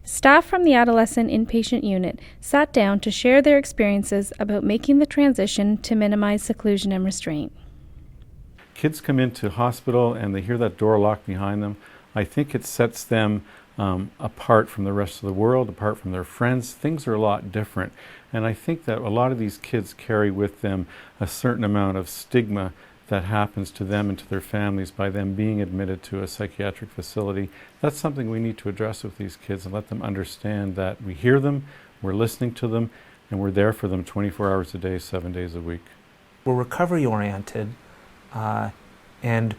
Staff from the Adolescent Inpatient Unit sat down to share their experiences about making the transition to minimize seclusion and restraint. Kids come into hospital and they hear that door locked behind them. I think it sets them apart from the rest of the world, apart from their friends. Things are a lot different. And I think that a lot of these kids carry with them a certain amount of stigma that happens to them and to their families by them being admitted to a psychiatric facility. That's something we need to address with these kids and let them understand that we hear them, we're listening to them, and we're there for them 24 hours a day, 7 days a week. We're recovery-oriented, and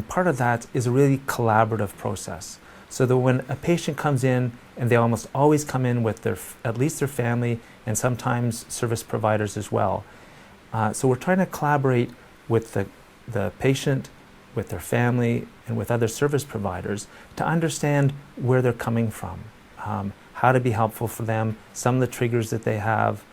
part of that is a really collaborative process. So that when a patient comes in, and they almost always come in with at least their family and sometimes service providers as well. So we're trying to collaborate with the patient, with their family, and with other service providers to understand where they're coming from, how to be helpful for them, some of the triggers that they have,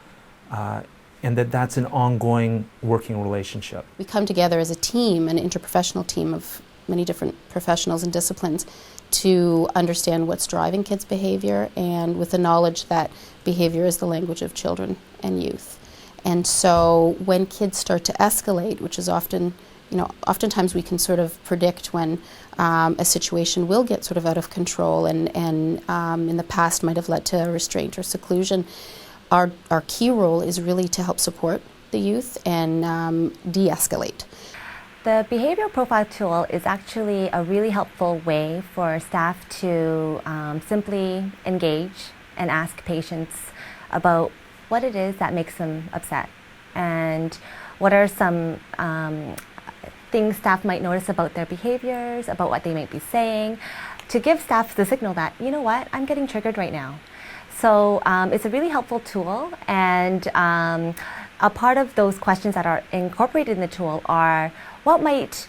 and that's an ongoing working relationship. We come together as a team, an interprofessional team of many different professionals and disciplines, to understand what's driving kids' behavior, and with the knowledge that behavior is the language of children and youth. And so when kids start to escalate, which is oftentimes we can sort of predict when a situation will get sort of out of control and in the past might have led to restraint or seclusion, our key role is really to help support the youth and de-escalate. The behavioral profile tool is actually a really helpful way for staff to simply engage and ask patients about what it is that makes them upset and what are some things staff might notice about their behaviors, about what they might be saying, to give staff the signal that, you know what, I'm getting triggered right now. So it's a really helpful tool, and a part of those questions that are incorporated in the tool are what might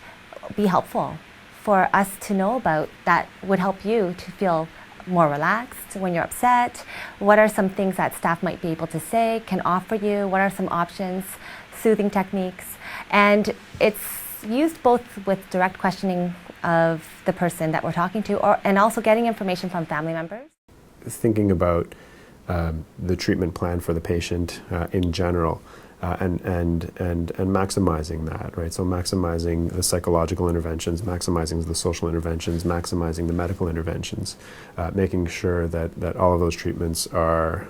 be helpful for us to know about that would help you to feel more relaxed when you're upset. What are some things that staff might be able to say, can offer you? What are some options, soothing techniques? And it's used both with direct questioning of the person that we're talking to and also getting information from family members. Thinking about the treatment plan for the patient in general, and maximizing that, right? So maximizing the psychological interventions, maximizing the social interventions, maximizing the medical interventions, making sure that all of those treatments are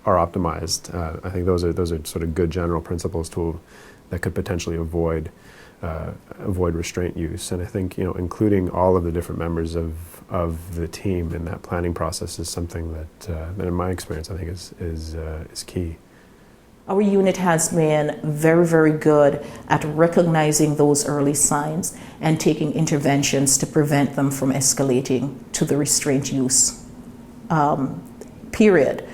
optimized. I think those are sort of good general principles that could potentially avoid restraint use. And I think including all of the different members of the team in that planning process is something that in my experience I think is key. Our unit has been very, very good at recognizing those early signs and taking interventions to prevent them from escalating to the restraint use period.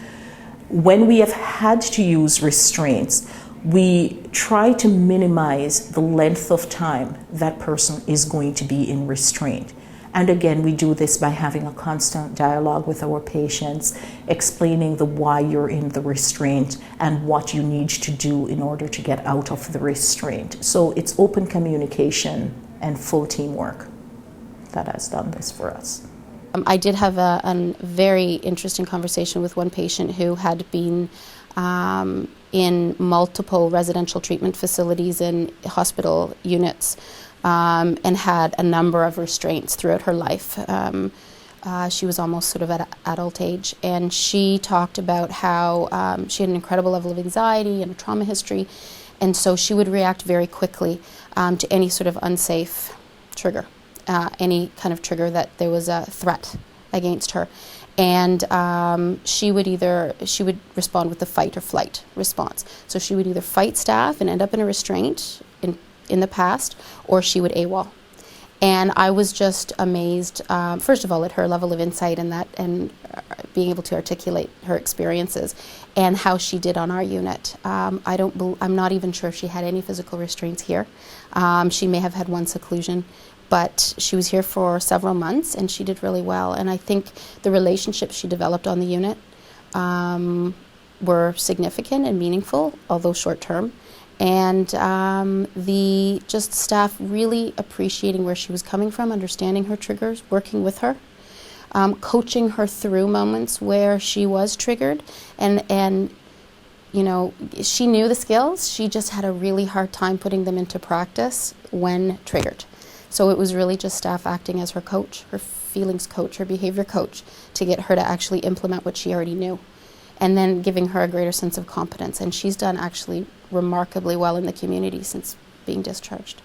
When we have had to use restraints, we try to minimize the length of time that person is going to be in restraint. And again, we do this by having a constant dialogue with our patients, explaining the why you're in the restraint and what you need to do in order to get out of the restraint. So it's open communication and full teamwork that has done this for us. I did have a very interesting conversation with one patient who had been in multiple residential treatment facilities and hospital units, and had a number of restraints throughout her life. She was almost sort of at adult age, and she talked about how she had an incredible level of anxiety and a trauma history, and so she would react very quickly to any sort of unsafe trigger, any kind of trigger that there was a threat against her. And she would respond with the fight or flight response. So she would either fight staff and end up in a restraint in the past, or she would AWOL. And I was just amazed, first of all, at her level of insight and being able to articulate her experiences and how she did on our unit. I'm not even sure if she had any physical restraints here. She may have had one seclusion, but she was here for several months and she did really well. And I think the relationships she developed on the unit were significant and meaningful, although short term. And the staff really appreciating where she was coming from, understanding her triggers, working with her, coaching her through moments where she was triggered, and you know, she knew the skills, she just had a really hard time putting them into practice when triggered. So it was really just staff acting as her coach, her feelings coach, her behavior coach, to get her to actually implement what she already knew, and then giving her a greater sense of competence. And she's done actually remarkably well in the community since being discharged.